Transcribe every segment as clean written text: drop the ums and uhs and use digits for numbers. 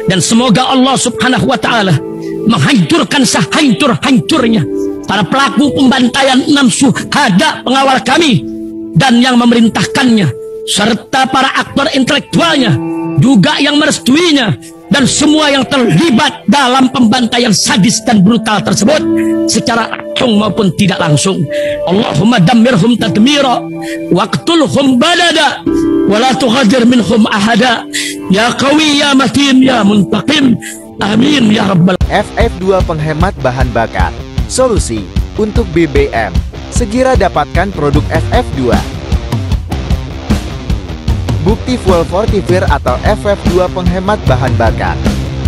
Dan semoga Allah subhanahu wa ta'ala menghancurkan sehancur-hancurnya para pelaku pembantaian 6 syuhada pengawal kami dan yang memerintahkannya, serta para aktor intelektualnya juga yang merestuinya, dan semua yang terlibat dalam pembantaian sadis dan brutal tersebut secara langsung maupun tidak langsung. Allahumma dammirhum tadmira waqtulhum balada wala tughadir minhum ahada ya qawi ya matin ya muntaqim, amin ya rabbal. FF2 penghemat bahan bakar, solusi untuk BBM. Segera dapatkan produk FF2. Bukti fuel fortifier atau FF2 penghemat bahan bakar.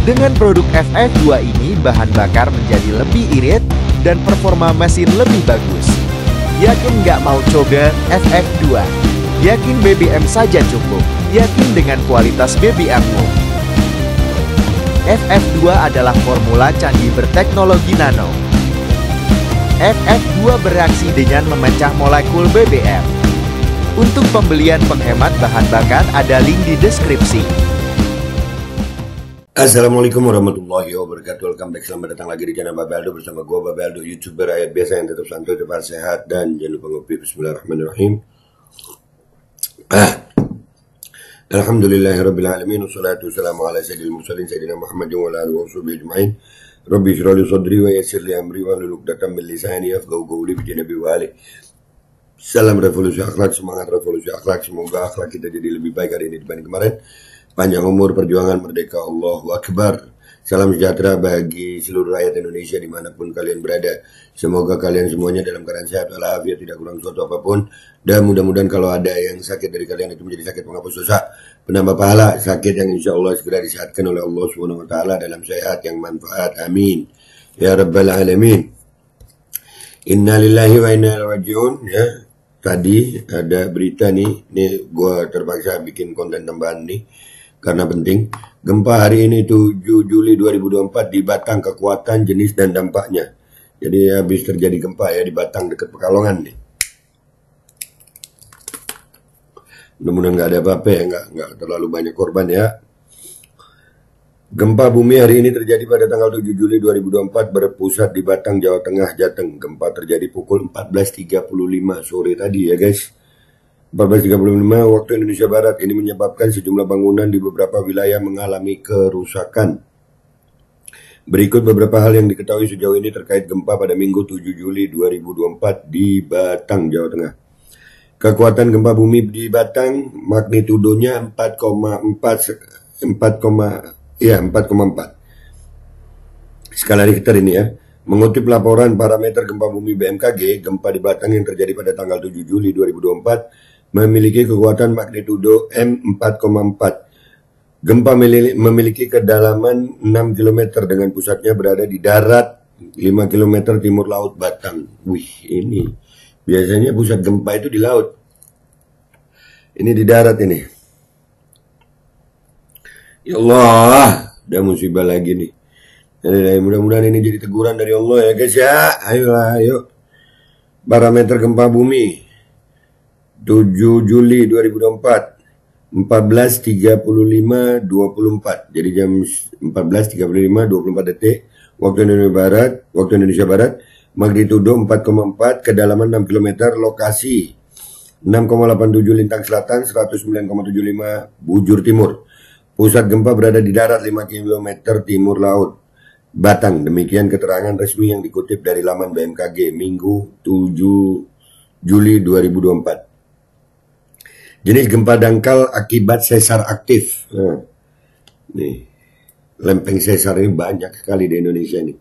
Dengan produk FF2 ini, bahan bakar menjadi lebih irit dan performa mesin lebih bagus. Yakin nggak mau coba FF2? Yakin BBM saja cukup. Yakin dengan kualitas BBM-mu. FF2 adalah formula candi berteknologi nano. FF2 bereaksi dengan memecah molekul BBM. Untuk pembelian penghemat bahan bakar ada link di deskripsi. Assalamualaikum warahmatullahi wabarakatuh. Welcome back, selamat datang lagi di channel Babe Aldo bersama gue Babe Aldo, YouTuber rakyat biasa yang tetap santuy, tetap sehat, dan jangan lupa ngopi. Bismillahirrahmanirrahim. Alhamdulillahirabbil alamin, wassalatu wassalamu ala sayyidil mursalin sayyidina Muhammadin wa ala alihi washabihi ajmain. Rabbi shrah li sadri wa yassir li amri wa hlul 'uqdatam min lisani yafqahu qawli bi janabi wa ali. Salam revolusi akhlak, semangat revolusi akhlak. Semoga akhlak kita jadi lebih baik hari ini dibanding kemarin. Panjang umur, perjuangan, merdeka, Allahu Akbar. Salam sejahtera bagi seluruh rakyat Indonesia dimanapun kalian berada. Semoga kalian semuanya dalam keadaan sehat walafiat, tidak kurang suatu apapun. Dan mudah-mudahan kalau ada yang sakit dari kalian itu menjadi sakit penghapus dosa, penambah pahala, sakit yang insya Allah segera disehatkan oleh Allah Subhanahu Wa Taala dalam sehat yang manfaat. Amin ya rabbal alamin. Inna lillahi wa inna ilaihi rajiun. Ya, tadi ada berita nih gue terpaksa bikin konten tambahan nih karena penting. Gempa hari ini 7 Juli 2024 di Batang, kekuatan, jenis, dan dampaknya. Jadi habis terjadi gempa ya di Batang dekat Pekalongan nih. Mudah-mudahan nggak ada apa-apa ya, nggak terlalu banyak korban ya. Gempa bumi hari ini terjadi pada tanggal 7 Juli 2024 berpusat di Batang, Jawa Tengah, Jateng. Gempa terjadi pukul 14.35 sore tadi ya guys. 14.35 waktu Indonesia Barat. Ini menyebabkan sejumlah bangunan di beberapa wilayah mengalami kerusakan. Berikut beberapa hal yang diketahui sejauh ini terkait gempa pada Minggu 7 Juli 2024 di Batang, Jawa Tengah. Kekuatan gempa bumi di Batang magnitudonya 4,4 skala Richter ini ya. Mengutip laporan parameter gempa bumi BMKG, gempa di Batang yang terjadi pada tanggal 7 Juli 2024 memiliki kekuatan magnitudo M4,4. Gempa memiliki kedalaman 6 km dengan pusatnya berada di darat 5 km timur laut Batang. Wih, ini biasanya pusat gempa itu di laut. Ini di darat ini. Ya Allah, udah musibah lagi nih. Mudah-mudahan ini jadi teguran dari Allah ya guys ya. Ayo. Parameter gempa bumi 7 Juli 2024 14.35 24. Jadi jam 14.35 24 detik waktu Indonesia Barat, magnitudo 4,4, kedalaman 6 km, lokasi 6,87 Lintang Selatan, 109,75 Bujur Timur. Pusat gempa berada di darat 5 km timur laut Batang. Demikian keterangan resmi yang dikutip dari laman BMKG Minggu 7 Juli 2024. Jenis gempa dangkal akibat sesar aktif. Nih, lempeng sesar ini banyak sekali di Indonesia ini.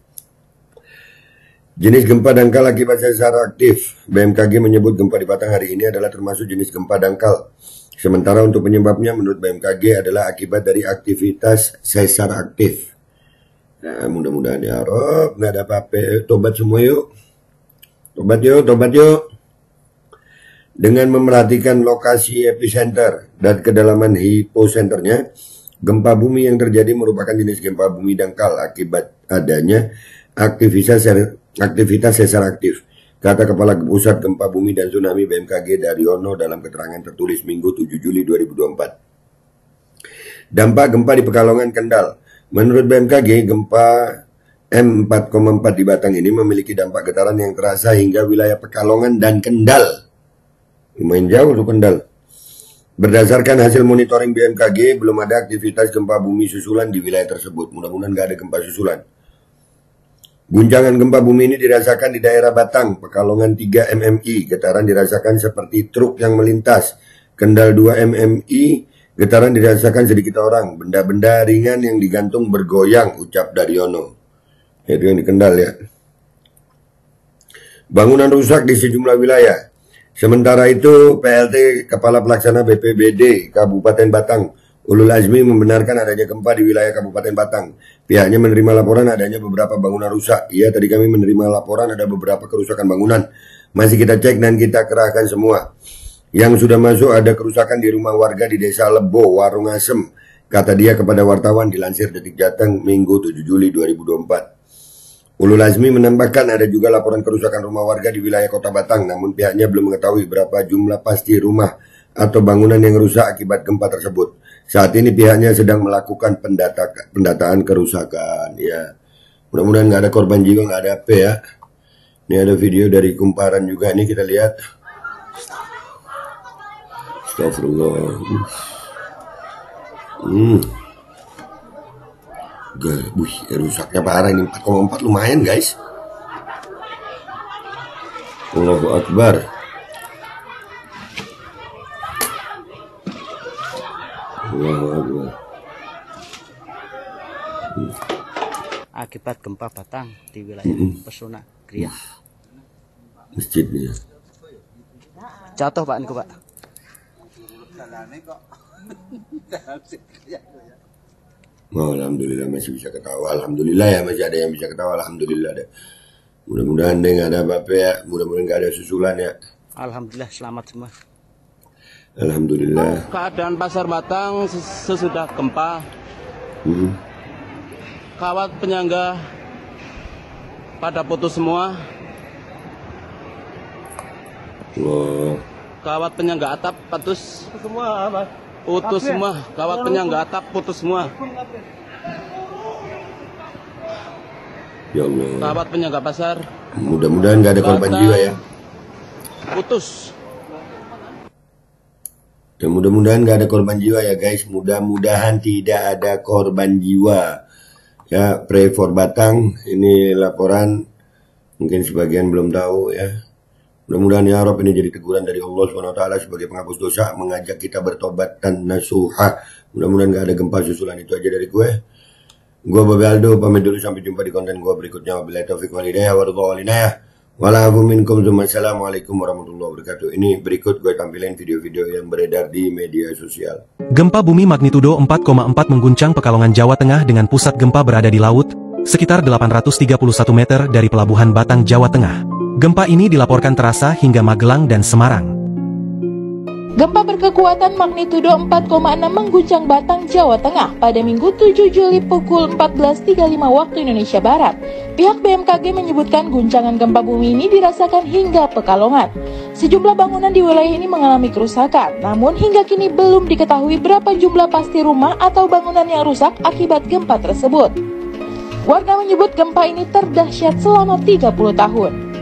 Jenis gempa dangkal akibat sesar aktif. BMKG menyebut gempa di Batang hari ini adalah termasuk jenis gempa dangkal. Sementara untuk penyebabnya menurut BMKG adalah akibat dari aktivitas sesar aktif. Nah, mudah-mudahan ya Rob, nggak ada apa-apa. Tobat semua yuk. Tobat yuk. Dengan memerhatikan lokasi epicenter dan kedalaman hiposenternya, gempa bumi yang terjadi merupakan jenis gempa bumi dangkal akibat adanya aktivitas sesar aktif, kata Kepala Pusat Gempa Bumi dan Tsunami BMKG Daryono dalam keterangan tertulis Minggu 7 Juli 2024. Dampak gempa di Pekalongan, Kendal. Menurut BMKG, gempa M4,4 di Batang ini memiliki dampak getaran yang terasa hingga wilayah Pekalongan dan Kendal. Lumayan jauh tuh Kendal. Berdasarkan hasil monitoring BMKG, belum ada aktivitas gempa bumi susulan di wilayah tersebut. Mudah-mudahan nggak ada gempa susulan. Guncangan gempa bumi ini dirasakan di daerah Batang, Pekalongan 3 MMI. Getaran dirasakan seperti truk yang melintas. Kendal 2 MMI, getaran dirasakan sedikit orang. Benda-benda ringan yang digantung bergoyang, ucap Daryono. Itu yang di Kendal ya. Bangunan rusak di sejumlah wilayah. Sementara itu, PLT Kepala Pelaksana BPBD Kabupaten Batang, Ulul Azmi membenarkan adanya gempa di wilayah Kabupaten Batang. Pihaknya menerima laporan adanya beberapa bangunan rusak. Iya, tadi kami menerima laporan ada beberapa kerusakan bangunan. Masih kita cek dan kita kerahkan semua. Yang sudah masuk ada kerusakan di rumah warga di Desa Lebo, Warung Asem. Kata dia kepada wartawan dilansir Detik Jateng Minggu 7 Juli 2024. Ulul Azmi menambahkan ada juga laporan kerusakan rumah warga di wilayah Kota Batang, namun pihaknya belum mengetahui berapa jumlah pasti rumah atau bangunan yang rusak akibat gempa tersebut. Saat ini pihaknya sedang melakukan pendataan kerusakan. Ya, mudah-mudahan nggak ada korban jiwa, nggak ada apa ya. Ini ada video dari Kumparan juga, ini kita lihat. Astagfirullah. Rusaknya parah ini. 4,4 lumayan guys. Allahu Akbar. Allahu Akbar. Akibat gempa Batang di wilayah Pesona Krian. Masjidnya Jatuh Pak niku Pak. Oh, alhamdulillah masih bisa ketawa. Alhamdulillah ya masih ada yang bisa ketawa. Alhamdulillah ada. Mudah-mudahan deh nggak ada apa-apa ya. Mudah-mudahan nggak ada susulan ya. Alhamdulillah selamat semua. Alhamdulillah. Keadaan Pasar Batang sesudah gempa. Kawat penyangga pada putus semua. Wow. Kawat penyangga atap putus semua, Mas. Putus semua, kawat penyangga atap putus semua. Ya Allah. Kawat penyangga pasar. Mudah-mudahan nggak ada korban jiwa ya. Putus. Dan mudah-mudahan nggak ada korban jiwa ya guys. Mudah-mudahan tidak ada korban jiwa. Ya, pray for Batang. Ini laporan. Mungkin sebagian belum tahu ya. Mudah-mudahan ya Rob ini jadi teguran dari Allah SWT sebagai penghapus dosa, mengajak kita bertobat dan nasuha. Mudah-mudahan gak ada gempa susulan. Itu aja dari gue. Gue Babe Aldo, pamit dulu sampai jumpa di konten gue berikutnya. Wabillahi taufiq wal hidayah warahmatullahi wabarakatuh. Assalamualaikum warahmatullahi wabarakatuh. Ini berikut gue tampilin video-video yang beredar di media sosial. Gempa bumi magnitudo 4,4 mengguncang Pekalongan, Jawa Tengah dengan pusat gempa berada di laut, sekitar 831 meter dari Pelabuhan Batang, Jawa Tengah. Gempa ini dilaporkan terasa hingga Magelang dan Semarang. Gempa berkekuatan magnitudo 4,6 mengguncang Batang, Jawa Tengah pada Minggu 7 Juli pukul 14.35 waktu Indonesia Barat. Pihak BMKG menyebutkan guncangan gempa bumi ini dirasakan hingga Pekalongan. Sejumlah bangunan di wilayah ini mengalami kerusakan, namun hingga kini belum diketahui berapa jumlah pasti rumah atau bangunan yang rusak akibat gempa tersebut. Warga menyebut gempa ini terdahsyat selama 30 tahun.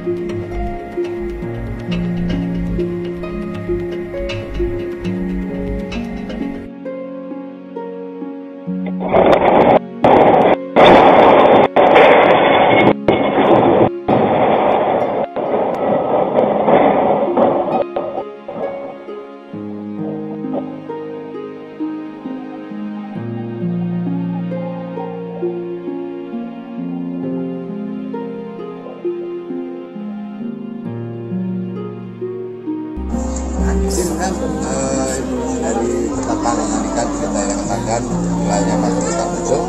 Dari ketatan ikan kita yang katakan wilayahnya masih tetap hijau,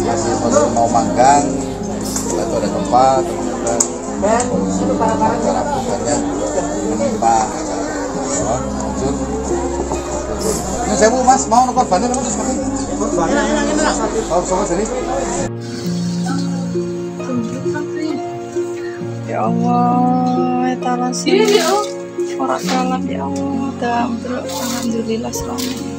masih mau manggang. Setelah itu ada gempa, ternyata cara bukannya menimpa lanjut. Ini saya mas mau nonton bandel mas seperti oh sama sini. Ya Allah, etalase orang kalah ya Allah, alhamdulillah selamat.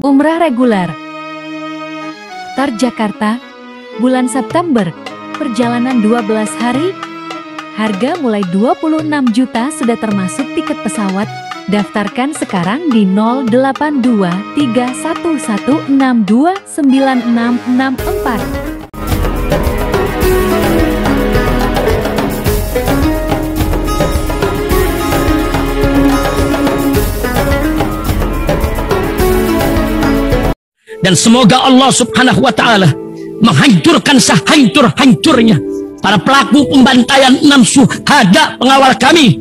Umrah reguler. Tar Jakarta, bulan September, perjalanan 12 hari, harga mulai 26 juta sudah termasuk tiket pesawat. Daftarkan sekarang di 082311629664. Dan semoga Allah Subhanahu wa Ta'ala menghancurkan sehancur-hancurnya para pelaku pembantaian 6 syuhada pengawal kami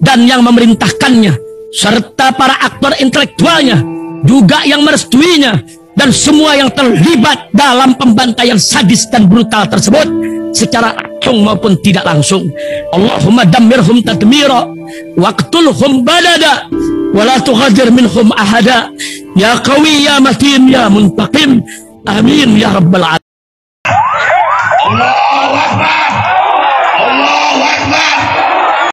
dan yang memerintahkannya, serta para aktor intelektualnya juga yang merestuinya, dan semua yang terlibat dalam pembantaian sadis dan brutal tersebut secara langsung maupun tidak langsung. Allahumma dammirhum tadmira waqtulhum badada wala tughadir minhum ahada ya qawi ya matin ya muntaqim amin ya rabbal alamin.